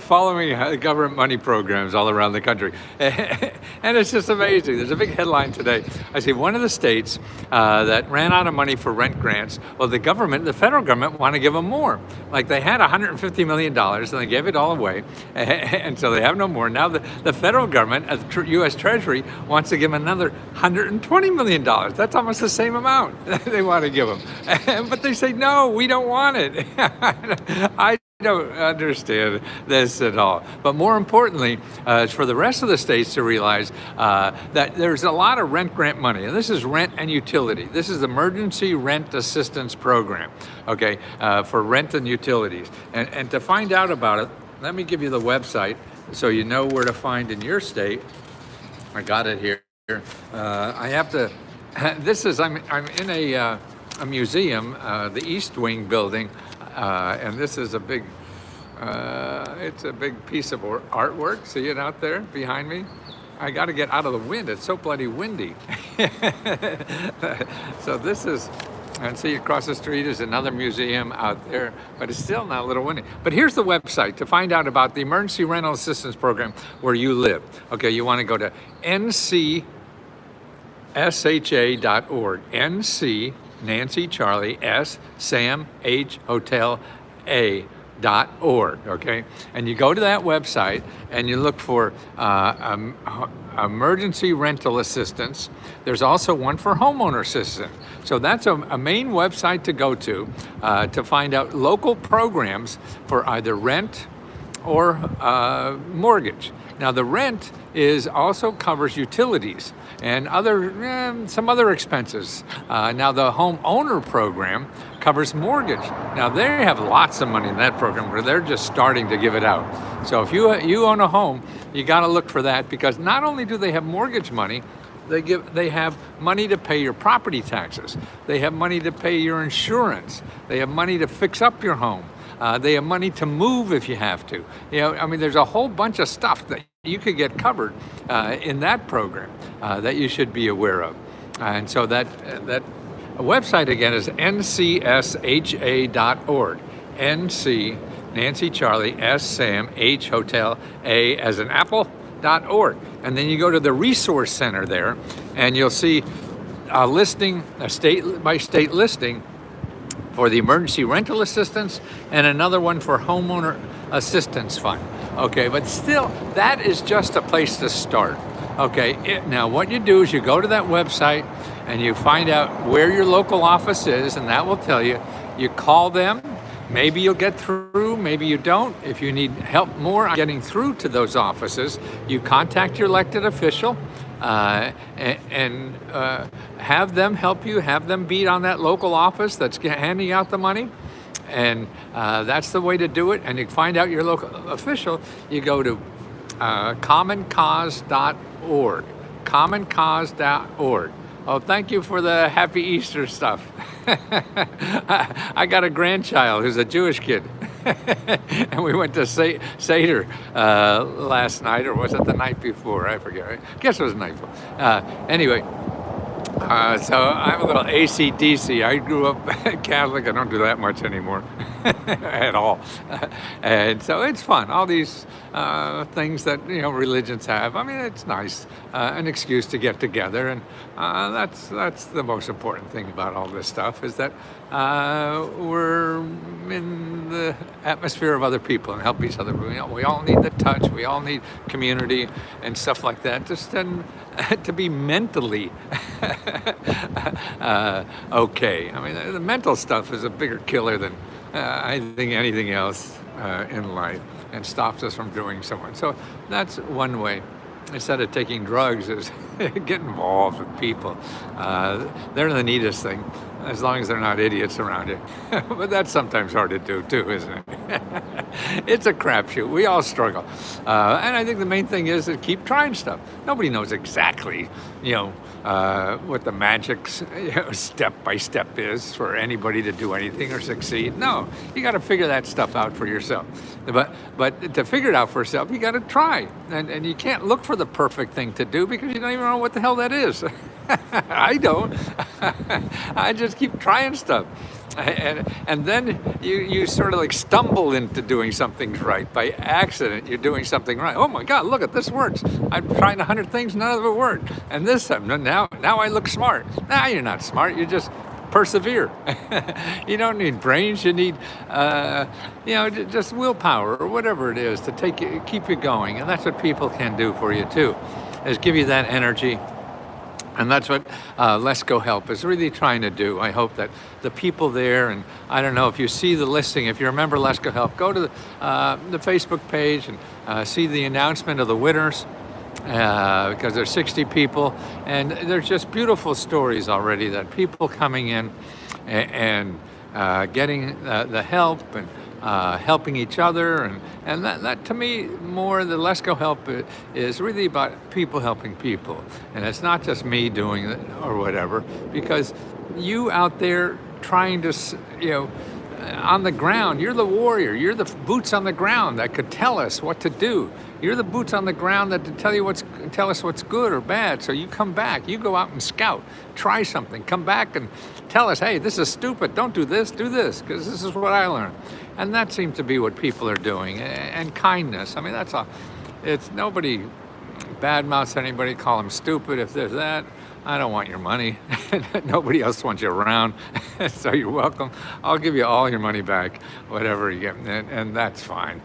following government money programs all around the country. And it's just amazing. There's a big headline today. I see one of the states that ran out of money for rent grants. Well, the federal government, want to give them more. Like they had $150 million and they gave it all away. And so they have no more. Now the federal government, U.S. Treasury, wants to give them another $120 million. That's almost the same amount they want to give them. But they say, no, we don't want it. I don't understand this at all. But more importantly, it's for the rest of the states to realize that there's a lot of rent grant money, and this is rent and utility. This is Emergency Rent Assistance Program, okay, for rent and utilities. And to find out about it, let me give you the website so you know where to find in your state. I got it here. I have to. I'm in a museum, the East Wing building. And this is a big, it's a big piece of artwork. See it out there behind me? I got to get out of the wind. It's so bloody windy. So this is, and see across the street is another museum out there, but it's still not a little windy. But here's the website to find out about the Emergency Rental Assistance Program where you live. Okay, you want to go to ncsha.org. NC Nancy, Charlie, S, Sam, H, Hotel, A.org, okay? And you go to that website and you look for emergency rental assistance. There's also one for homeowner assistance. So that's a main website to go to find out local programs for either rent or mortgage. Now the rent also covers utilities and some other expenses. Now the homeowner program covers mortgage. Now they have lots of money in that program, but they're just starting to give it out. So if you own a home, you got to look for that, because not only do they have mortgage money, they have money to pay your property taxes. They have money to pay your insurance. They have money to fix up your home. They have money to move if you have to. I mean, there's a whole bunch of stuff that you could get covered in that program that you should be aware of. And so that website again is ncsha.org. NC, Nancy, Charlie, S, Sam, H, Hotel, A as an apple.org. And then you go to the resource center there, and you'll see a listing, a state by state listing for the emergency rental assistance, and another one for homeowner assistance fund. Okay, but still, that is just a place to start. Okay, now what you do is you go to that website and you find out where your local office is, and that will tell you. You call them. Maybe you'll get through, maybe you don't. If you need help more on getting through to those offices, you contact your elected official and have them help you, have them be on that local office that's handing out the money. And that's the way to do it. And you find out your local official, you go to commoncause.org, commoncause.org. Oh, thank you for the Happy Easter stuff. I got a grandchild who's a Jewish kid. And we went to Seder last night, or was it the night before? I forget. I guess it was the night before. Anyway, so I'm a little AC/DC. I grew up Catholic. I don't do that much anymore at all. And so it's fun. All these things that religions have. I mean, it's nice, an excuse to get together, and that's the most important thing about all this stuff, is that we're in the atmosphere of other people and help each other. We all need the touch. We all need community and stuff like that. Just to be mentally okay. I mean, the mental stuff is a bigger killer than I think anything else in life, and stops us from doing so much. So that's one way. Instead of taking drugs, is get involved with people. They're the neatest thing, as long as they're not idiots around you. But that's sometimes hard to do too, isn't it? It's a crapshoot. We all struggle. And I think the main thing is to keep trying stuff. Nobody knows exactly, what the magic step by step is for anybody to do anything or succeed. No, you got to figure that stuff out for yourself. But to figure it out for yourself, you got to try. And you can't look for the perfect thing to do, because you don't even know what the hell that is. I don't. I just keep trying stuff. And then you sort of like stumble into doing something right by accident. You're doing something right. Oh my God! Look at this works. I'm trying 100 things, none of it worked. And this time, now I look smart. Now you're not smart. You just persevere. You don't need brains. You need, just willpower or whatever it is to keep you going. And that's what people can do for you too, is give you that energy. And that's what Let's Go Help is really trying to do. I hope that the people there, and I don't know if you see the listing, if you remember Let's Go Help, go to the Facebook page and see the announcement of the winners, because there's 60 people, and there's just beautiful stories already that people coming in and getting the help and helping each other, and that to me, more the Let's Go Help is really about people helping people, and it's not just me doing it or whatever, because you out there trying to, on the ground, you're the warrior, you're the boots on the ground that could tell us what to do. You're the boots on the ground that tell us what's good or bad. So you come back, you go out and scout, try something, come back and tell us, hey, this is stupid, don't do this, because this is what I learned. And that seems to be what people are doing. And kindness, I mean, that's all. It's nobody badmouths anybody, call them stupid if there's that. I don't want your money. Nobody else wants you around. So you're welcome. I'll give you all your money back, whatever you get. And that's fine.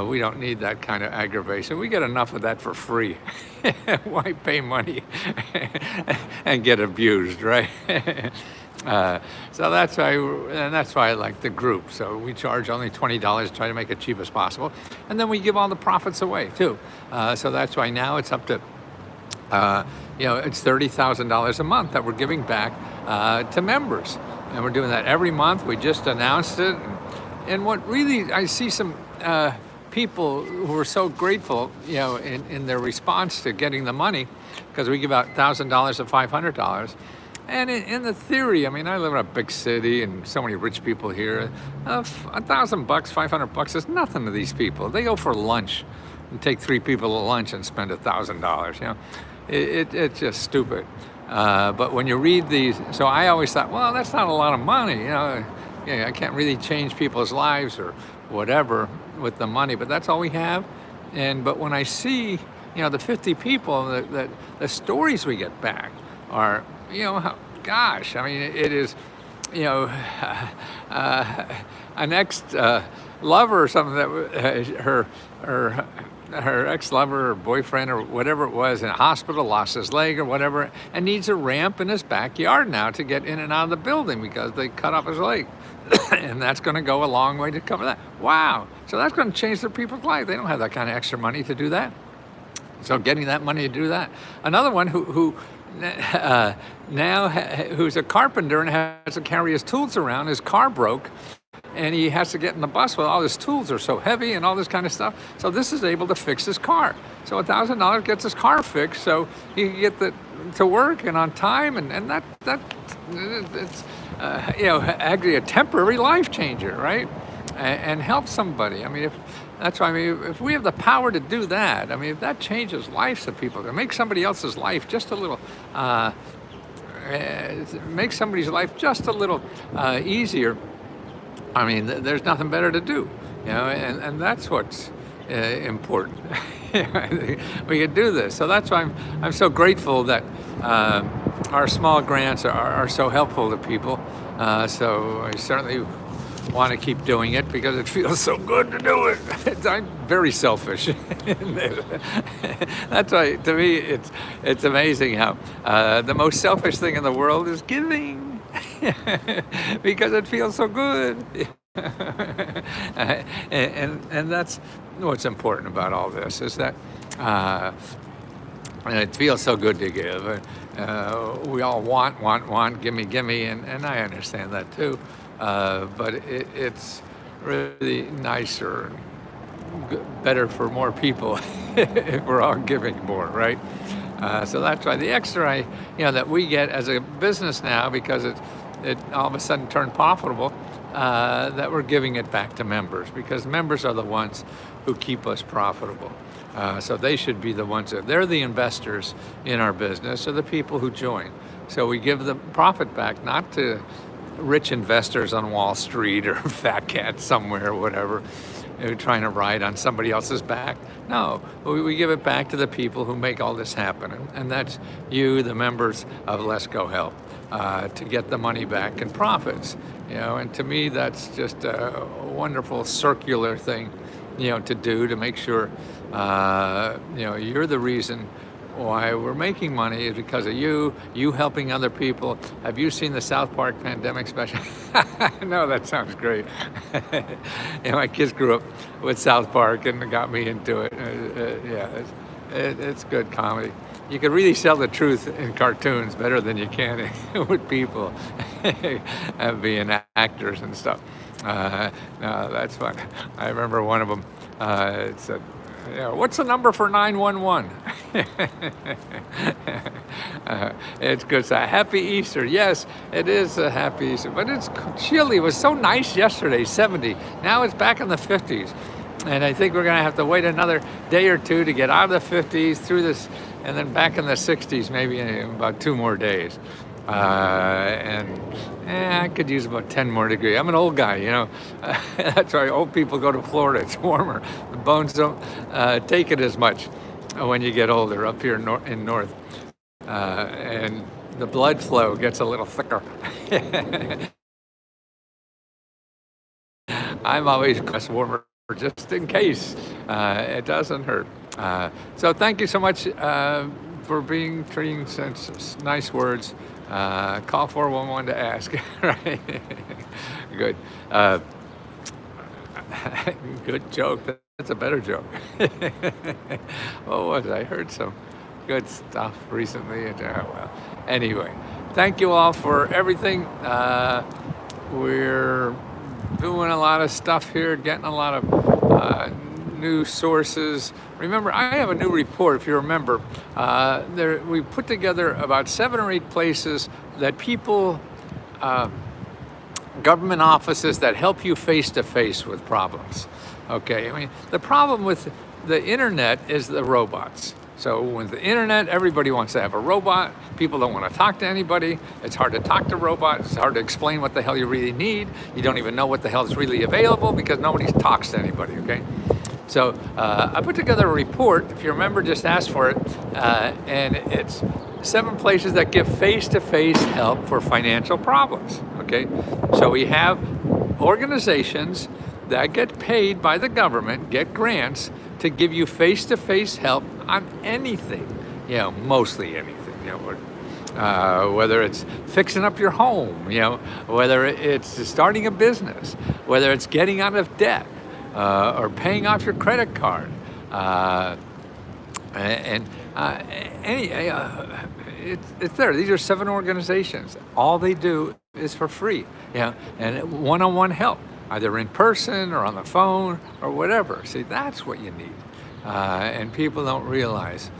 We don't need that kind of aggravation. We get enough of that for free. Why pay money and get abused, right? So that's why I like the group. So we charge only $20 to try to make it cheap as possible. And then we give all the profits away too. So that's why now it's up to, it's $30,000 a month that we're giving back to members. And we're doing that every month. We just announced it. And what really, I see some people who are so grateful, in their response to getting the money, because we give out $1,000 to $500. And in the theory, I mean, I live in a big city and so many rich people here. $1,000, $500 is nothing to these people. They go for lunch and take 3 people to lunch and spend $1,000. It's just stupid. But when you read these, so I always thought, well, that's not a lot of money. I can't really change people's lives or whatever with the money, but that's all we have. But when I see, the 50 people, that the stories we get back are, gosh, I mean, it is, an ex-lover or something that her ex-lover or boyfriend or whatever it was in a hospital, lost his leg or whatever, and needs a ramp in his backyard now to get in and out of the building because they cut off his leg. And that's going to go a long way to cover that. Wow. So that's going to change the people's life. They don't have that kind of extra money to do that. So getting that money to do that. Another one who now who's a carpenter and has to carry his tools around. His car broke, and he has to get in the bus with all his tools are so heavy and all this kind of stuff. So this is able to fix his car. So $1,000 gets his car fixed, so he can get to work and on time, and that it's actually a temporary life changer, right? And help somebody. I mean, if we have the power to do that, I mean, if that changes lives of people, to make somebody else's life just a little, make somebody's life just a little easier, I mean, there's nothing better to do, and that's what's important. We can do this. So that's why I'm so grateful that our small grants are so helpful to people. So I certainly want to keep doing it because it feels so good to do it. I'm very selfish. That's why, to me, it's amazing how the most selfish thing in the world is giving, because it feels so good. And that's what's important about all this, is that it feels so good to give. We all want, gimme, and I understand that too. But it's really nicer, better for more people if we're all giving more, right? So that's why the extra, that we get as a business now, because it all of a sudden turned profitable, that we're giving it back to members, because members are the ones who keep us profitable. So they should be the ones they're the investors in our business, or the people who join. So we give the profit back, not to rich investors on Wall Street or fat cats somewhere or whatever, trying to ride on somebody else's back. No, we give it back to the people who make all this happen, and that's you, the members of Let's Go Help, to get the money back in profits. And to me, that's just a wonderful circular thing, to do, to make sure, you're the reason why we're making money is because of you helping other people. Have you seen the South Park pandemic special? No, that sounds great. My kids grew up with South Park and got me into it. It's good comedy. You can really sell the truth in cartoons better than you can with people being actors and stuff. No, that's fun. I remember one of them said, what's the number for 911? It's good. It's a happy Easter. Yes, it is a happy Easter. But it's chilly. It was so nice yesterday, 70. Now it's back in the 50s. And I think we're going to have to wait another day or two to get out of the 50s through this, and then back in the 60s maybe in about 2 more days. I could use about 10 more degrees. I'm an old guy, That's why old people go to Florida. It's warmer. The bones don't take it as much when you get older up here in north. And the blood flow gets a little thicker. I'm always warmer just in case. It doesn't hurt. So thank you so much for treating such nice words. Call 411 to ask. Right? Good. Good joke. That's a better joke. What was it? I heard some good stuff recently. Well, anyway, thank you all for everything. We're doing a lot of stuff here, getting a lot of new sources. Remember, I have a new report, if you remember. We put together about 7 or 8 places that people, government offices that help you face-to-face with problems. Okay, I mean, the problem with the internet is the robots. So with the internet, everybody wants to have a robot. People don't want to talk to anybody. It's hard to talk to robots. It's hard to explain what the hell you really need. You don't even know what the hell is really available because nobody talks to anybody, okay? So I put together a report, if you remember, just ask for it, and it's 7 places that give face-to-face help for financial problems, okay? So we have organizations that get paid by the government, get grants to give you face-to-face help on anything, mostly anything, whether it's fixing up your home, whether it's starting a business, whether it's getting out of debt, or paying off your credit card, it's there. These are 7 organizations. All they do is for free, and one-on-one help, either in person or on the phone or whatever. See, that's what you need, and people don't realize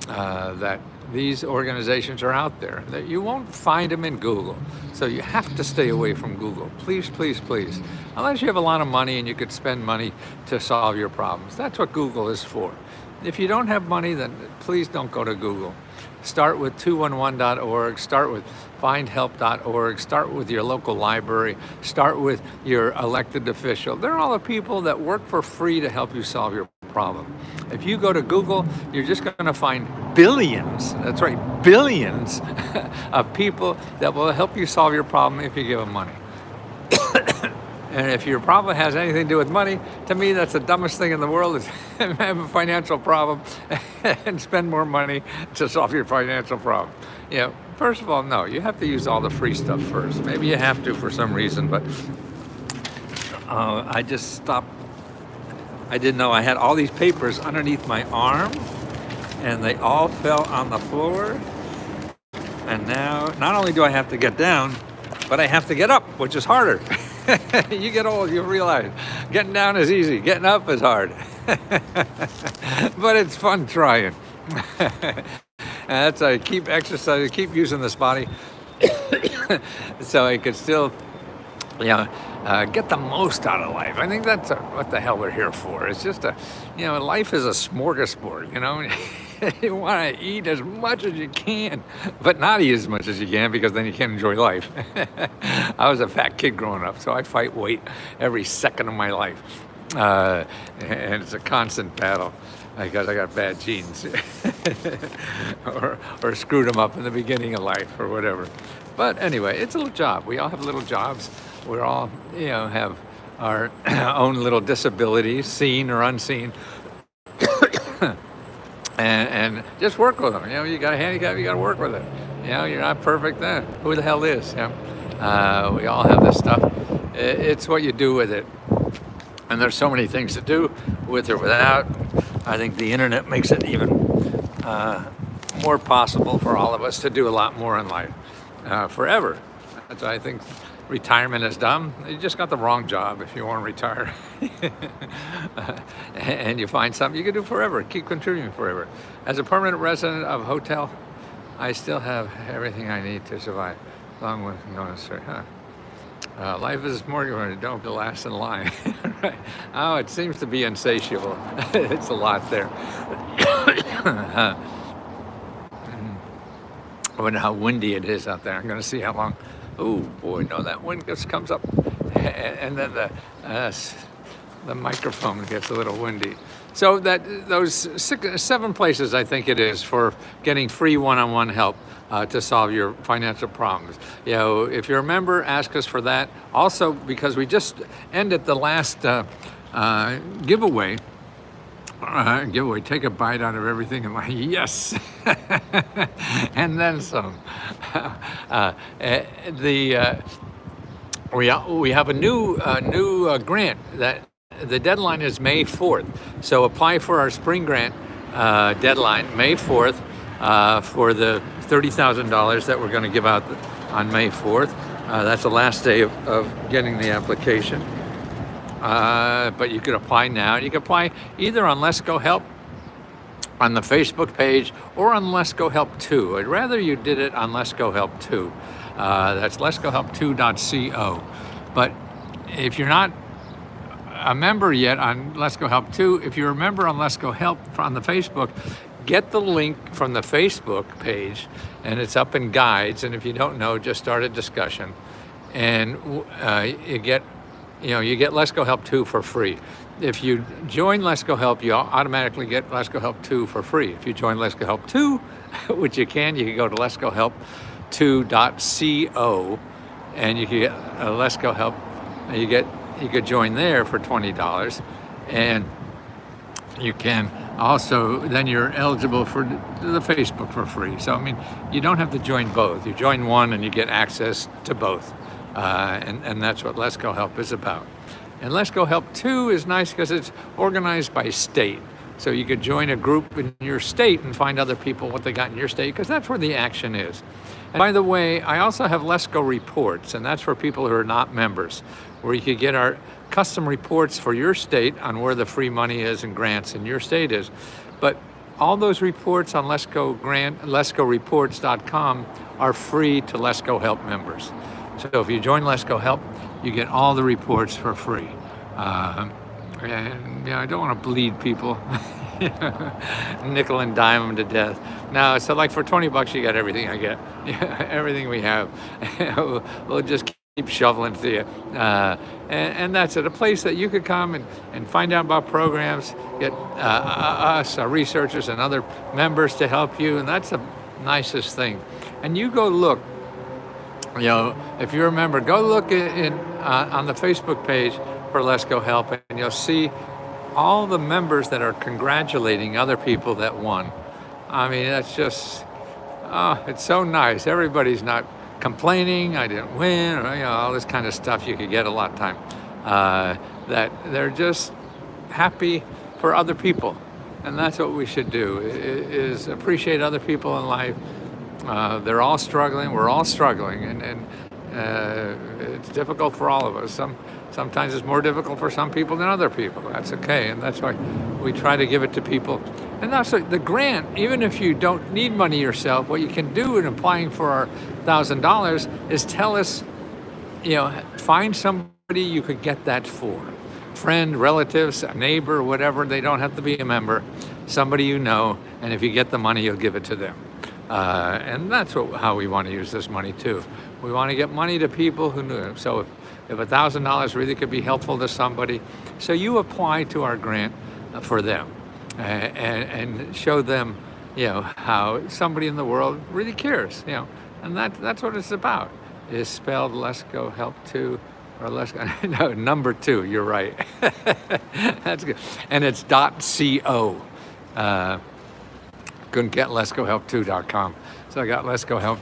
that these organizations are out there, that you won't find them in Google. So you have to stay away from Google. Please, please, please. Unless you have a lot of money and you could spend money to solve your problems. That's what Google is for. If you don't have money, then please don't go to Google. Start with 211.org, start with findhelp.org, start with your local library, start with your elected official. They're all the people that work for free to help you solve your problem. If you go to Google, you're just going to find billions, that's right, billions of people that will help you solve your problem if you give them money. And if your problem has anything to do with money, to me, that's the dumbest thing in the world is have a financial problem and spend more money to solve your financial problem. First of all, no, you have to use all the free stuff first. Maybe you have to for some reason, but I just stopped. I didn't know I had all these papers underneath my arm, and they all fell on the floor. And now, not only do I have to get down, but I have to get up, which is harder. You get old, you realize getting down is easy, getting up is hard. But it's fun trying. And that's why I keep exercising, keep using this body so I could still get the most out of life. I think that's what the hell we're here for. It's just life is a smorgasbord, You want to eat as much as you can, but not eat as much as you can because then you can't enjoy life. I was a fat kid growing up, so I fight weight every second of my life. And it's a constant battle because I got bad genes or screwed them up in the beginning of life or whatever. But anyway, it's a little job. We all have little jobs. We're all, have our own little disabilities, seen or unseen. And just work with them. You got a handicap, you got to work with it. You're not perfect then. Who the hell is? We all have this stuff. It's what you do with it. And there's so many things to do with or without. I think the internet makes it even more possible for all of us to do a lot more in life forever. That's why I think retirement is dumb. You just got the wrong job if you want to retire. And you find something you can do forever, keep contributing forever. As a permanent resident of a hotel, I still have everything I need to survive, along with no necessary. Life is more when you don't have to last in line. Right? Oh, it seems to be insatiable. It's a lot there. I wonder how windy it is out there. I'm going to see how long. Oh boy, no, that wind just comes up, and then the microphone gets a little windy. So those 7 places I think it is for getting free one-on-one help to solve your financial problems. If you're a member, ask us for that. Also, because we just ended the last giveaway. Take a bite out of everything and like, yes, and then some. We have a new grant that the deadline is May 4th. So apply for our spring grant deadline May 4th for the $30,000 that we're going to give out on May 4th. That's the last day of getting the application. But you could apply now. You can apply either on Let's Go Help on the Facebook page or on Let's Go Help 2. I'd rather you did it on Let's Go Help 2. That's letsgohelp2.co. But if you're not a member yet on Let's Go Help 2, if you're a member on Let's Go Help on the Facebook, get the link from the Facebook page, and it's up in guides. And if you don't know, just start a discussion, and you get Let's Go Help 2 for free. If you join Let's Go Help, you automatically get Let's Go Help 2 for free. If you join Let's Go Help 2, which you can go to letsgohelp2.co, and you can get Let's Go Help. You could join there for $20, and you can also, then you're eligible for the Facebook for free. So, you don't have to join both. You join one and you get access to both. And that's what Let's Go Help is about. And Let's Go Help 2 is nice because it's organized by state. So you could join a group in your state and find other people what they got in your state, because that's where the action is. And by the way, I also have Let's Go Reports, and that's for people who are not members, where you could get our custom reports for your state on where the free money is and grants in your state is. But all those reports on letsgoreports.com are free to Let's Go Help members. So if you join Let's Go Help, you get all the reports for free. And I don't want to bleed people, nickel and dime them to death. No, so like for $20, you get everything I get, everything we have. We'll just keep shoveling to you. And that's it, a place that you could come and find out about programs, get us, our researchers and other members to help you, and that's the nicest thing. And you go look. If you remember, go look on the Facebook page for Let's Go Help, and you'll see all the members that are congratulating other people that won. That's just, it's so nice. Everybody's not complaining, I didn't win, or all this kind of stuff you could get a lot of time. That they're just happy for other people. And that's what we should do, is appreciate other people in life. They're all struggling. We're all struggling, and it's difficult for all of us. Sometimes it's more difficult for some people than other people. That's okay, and that's why we try to give it to people. And also the grant, even if you don't need money yourself, what you can do in applying for our $1,000 is tell us, find somebody you could get that for. friend, relatives, a neighbor, whatever. They don't have to be a member. Somebody you know, and if you get the money, you'll give it to them. And that's how we want to use this money too. We want to get money to people who knew it. So if $1,000 really could be helpful to somebody, so you apply to our grant for them and show them, how somebody in the world really cares, and that's what it's about. Is spelled Let's Go Help 2 or Let's Go, no, number 2, you're right. That's good. And it's .co. Couldn't get letsgohelp2.com. So I got Let's Go Help,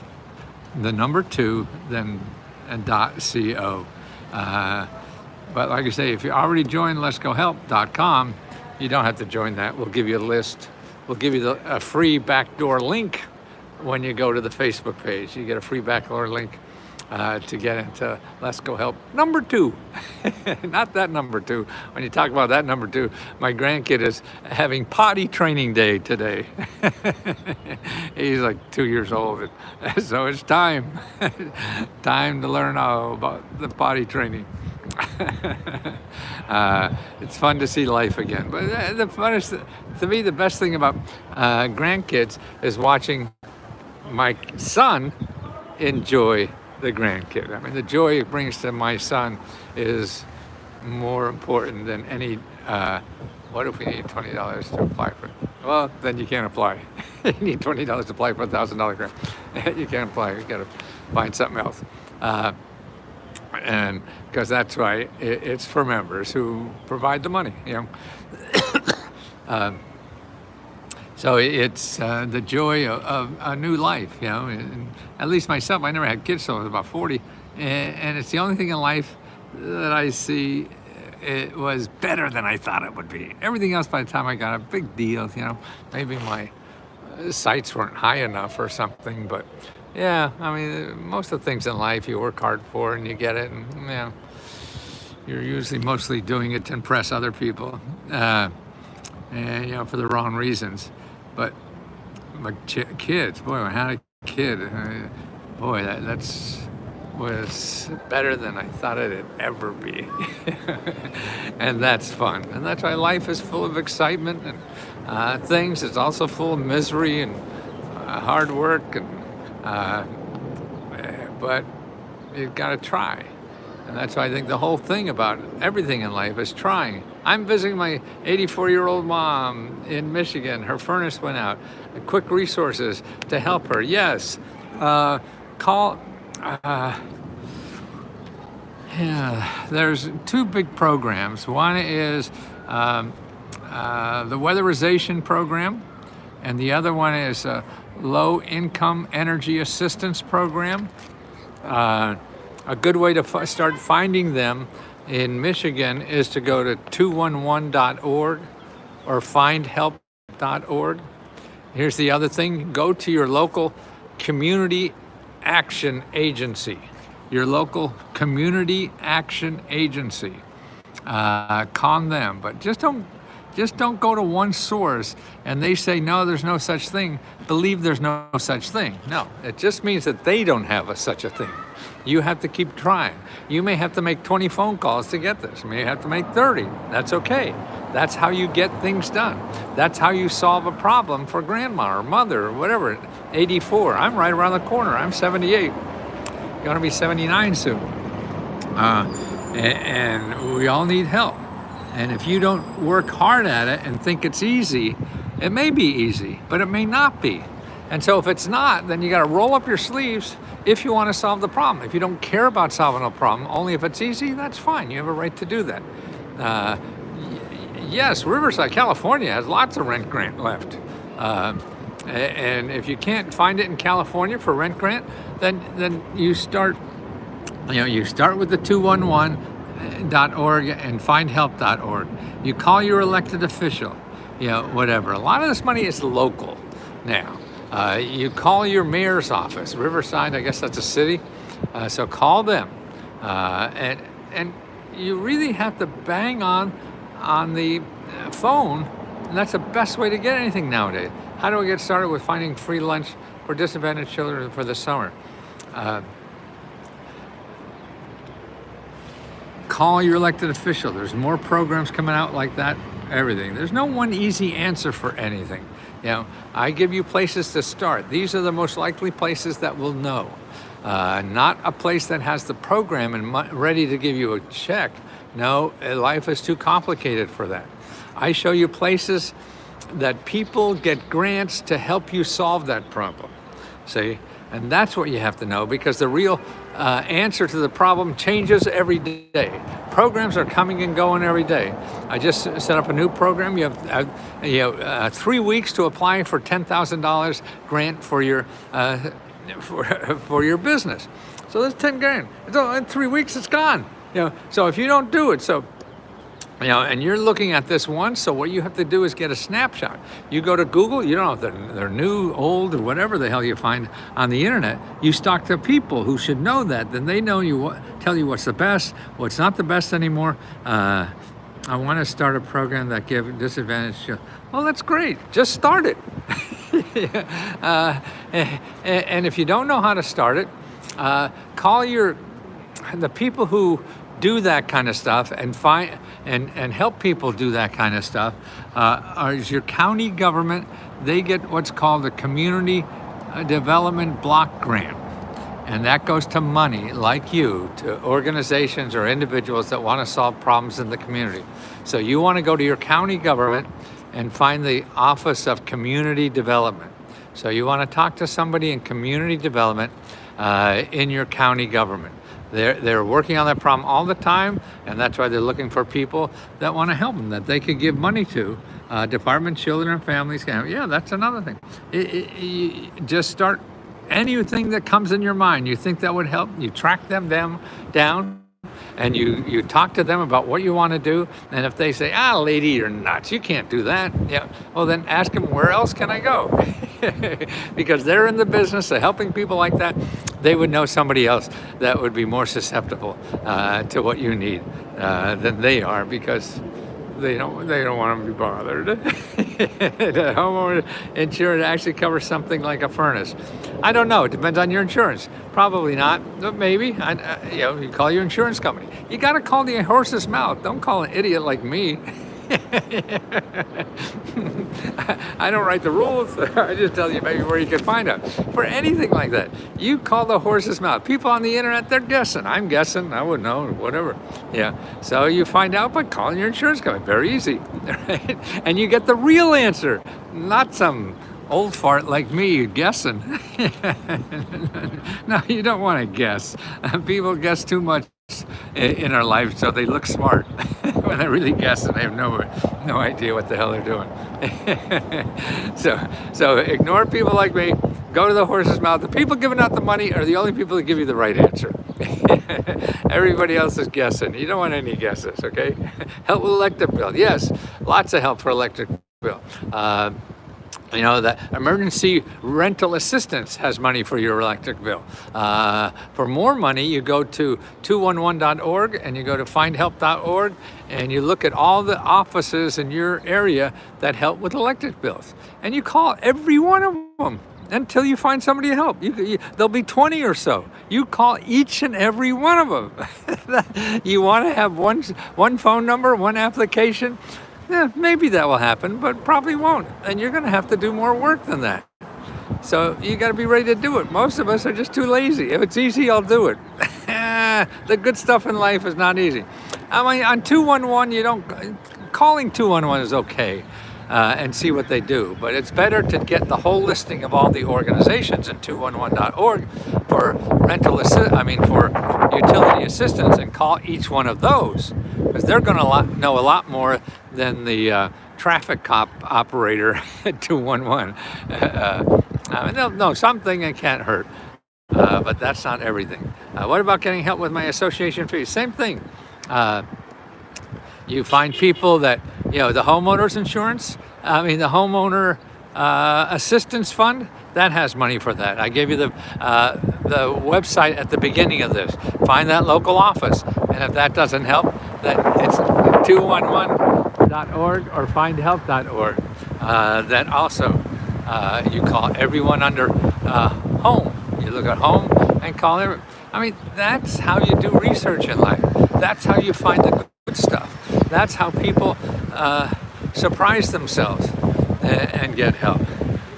the number 2, then and .co. But like I say, if you already joined letsgohelp.com, you don't have to join that. We'll give you a list. We'll give you a free backdoor link when you go to the Facebook page. You get a free backdoor link to get into Let's Go Help number 2. Not that number 2. When you talk about that number 2, my grandkid is having potty training day today. He's like 2 years old. So it's time. Time to learn all about the potty training. It's fun to see life again. But the funnest, to me, the best thing about grandkids is watching my son enjoy the grandkid. I mean, the joy it brings to my son is more important than any. What if we need $20 to apply for? Well, then you can't apply. You need $20 to apply for a $1,000 grant. You can't apply. You got to find something else. And because that's why it's for members who provide the money. So it's the joy of a new life, And at least myself, I never had kids till I was about 40, and it's the only thing in life that I see it was better than I thought it would be. Everything else, by the time I got a big deal, maybe my sights weren't high enough or something, but yeah, I mean, most of the things in life you work hard for and you get it, and you're usually mostly doing it to impress other people, and for the wrong reasons. But kids, boy, when I had a kid, boy, that's was better than I thought it'd ever be. And that's fun. And that's why life is full of excitement and things. It's also full of misery and hard work, and but you've got to try. And that's why I think the whole thing about everything in life is trying. I'm visiting my 84-year-old mom in Michigan. Her furnace went out. Quick resources to help her. Yes. Call. There's 2 big programs. One is the weatherization program, and the other one is a low-income energy assistance program. A good way to start finding them in Michigan is to go to 211.org or findhelp.org. Here's the other thing. Go to your local community action agency. Your local community action agency. Con them, but just don't go to one source and they say, no, there's no such thing. Believe there's no such thing. No, it just means that they don't have such a thing. You have to keep trying. You may have to make 20 phone calls to get this. You may have to make 30. That's okay. That's how you get things done. That's how you solve a problem for grandma or mother or whatever. 84. I'm right around the corner. I'm 78. Going to be 79 soon. And we all need help. And if you don't work hard at it and think it's easy, it may be easy, but it may not be. And so if it's not, then you got to roll up your sleeves if you want to solve the problem. If you don't care about solving a problem, only if it's easy, that's fine. You have a right to do that. Yes, Riverside, California has lots of rent grant left. And if you can't find it in California for rent grant, then you start, you start with the 211.org and findhelp.org. You call your elected official, whatever. A lot of this money is local now. You call your mayor's office, Riverside, I guess that's a city. So call them. And you really have to bang on the phone, and that's the best way to get anything nowadays. How do I get started with finding free lunch for disadvantaged children for the summer? call your elected official. There's more programs coming out like that, everything. There's no one easy answer for anything. I give you places to start. These are the most likely places that will know. Not a place that has the program and ready to give you a check. No, life is too complicated for that. I show you places that people get grants to help you solve that problem. See? And that's what you have to know, because the real answer to the problem changes every day. Programs are coming and going every day. I just set up a new program. You have 3 weeks to apply for $10,000 grant for your for your business. So that's 10 grand. In 3 weeks, it's gone. So if you don't do it, and you're looking at this once, so what you have to do is get a snapshot. You go to Google, you don't know if they're new, old, or whatever the hell you find on the internet. You talk to people who should know that, then they know tell you what's the best, what's not the best anymore. I want to start a program that gives disadvantaged. Well, that's great. Just start it. And if you don't know how to start it, call the people who do that kind of stuff and help people do that kind of stuff. Is your county government. They get what's called a community development block grant. And that goes to money like you, to organizations or individuals that want to solve problems in the community. So you want to go to your county government and find the Office of Community Development. So you want to talk to somebody in community development in your county government. They're working on that problem all the time, and that's why they're looking for people that want to help them, that they could give money to. Department Children and Families. Yeah, that's another thing. Just start anything that comes in your mind. You think that would help, you track them down, and you talk to them about what you want to do. And if they say, lady, you're nuts, you can't do that. Yeah, well then ask them, where else can I go? Because they're in the business of helping people like that. They would know somebody else that would be more susceptible to what you need than they are, because they don't want to be bothered. The homeowner insurance actually covers something like a furnace. I don't know. It depends on your insurance. Probably not, but maybe. You call your insurance company. You got to call the horse's mouth. Don't call an idiot like me. I don't write the rules. I just tell you maybe where you can find out. For anything like that, you call the horse's mouth. People on the internet, they're guessing. I'm guessing. I wouldn't know. Whatever. Yeah. So you find out by calling your insurance company. Very easy. Right? And you get the real answer, not some old fart like me guessing. No, you don't want to guess. People guess too much in our lives, so they look smart. When they really guess and they have no idea what the hell they're doing. So ignore people like me. Go to the horse's mouth. The people giving out the money are the only people that give you the right answer. Everybody else is guessing. You don't want any guesses, okay? Help with electric bill. Yes, lots of help for electric bill. That emergency rental assistance has money for your electric bill. For more money, you go to 211.org and you go to findhelp.org and you look at all the offices in your area that help with electric bills. And you call every one of them until you find somebody to help. There'll be 20 or so. You call each and every one of them. You want to have one phone number, one application. Yeah, maybe that will happen, but probably won't. And you're going to have to do more work than that. So you got to be ready to do it. Most of us are just too lazy. If it's easy, I'll do it. The good stuff in life is not easy. I mean, on 211, calling 211 is okay. And see what they do. But it's better to get the whole listing of all the organizations in 211.org for for utility assistance, and call each one of those, because they're going to know a lot more than the traffic cop operator at 211. They'll know something and can't hurt, but that's not everything. What about getting help with my association fees? Same thing. You find people that, the homeowner's insurance, the homeowner assistance fund, that has money for that. I gave you the website at the beginning of this. Find that local office. And if that doesn't help, then it's 211.org or findhelp.org. That also, you call everyone under home. You look at home and call everyone. That's how you do research in life. That's how you find the good stuff. That's how people surprise themselves and get help.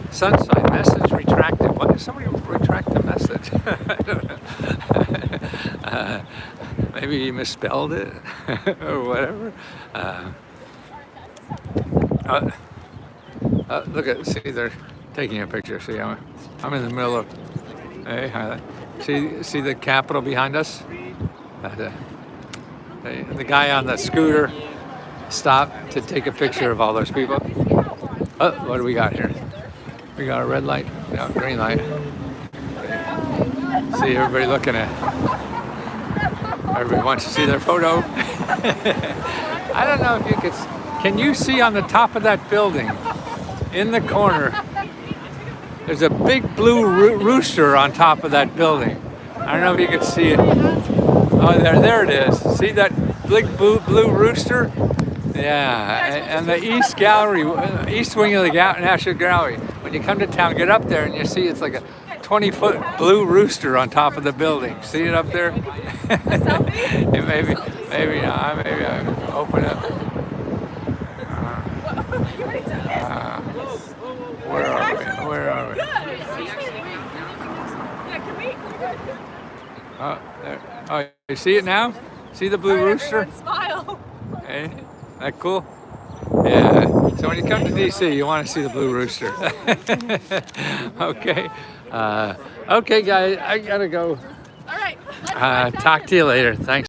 Sunshine message retracted. Why did somebody retract the message? I don't know. Maybe you misspelled it or whatever. Look at, see, they're taking a picture. See, I'm in the middle of. Hey, see the Capitol behind us. The guy on the scooter stopped to take a picture of all those people. Oh, what do we got here? We got a red light, no, green light. See everybody looking at. Everybody wants to see their photo. I don't know if you can you see on the top of that building, in the corner, there's a big blue rooster on top of that building. I don't know if you can see it. Oh, there it is. See that big blue rooster? Yeah, and the East Gallery, East wing of the National Gallery. When you come to town, get up there and you see it's like a 20-foot blue rooster on top of the building. See it up there? maybe I open up. Where are we? Oh, there. Oh, you see it now? See the blue rooster? Smile. Hey, that cool? Yeah. So when you come to DC, you want to see the blue rooster. Okay. Okay, guys, I gotta go. All right. Talk to you later. Thanks.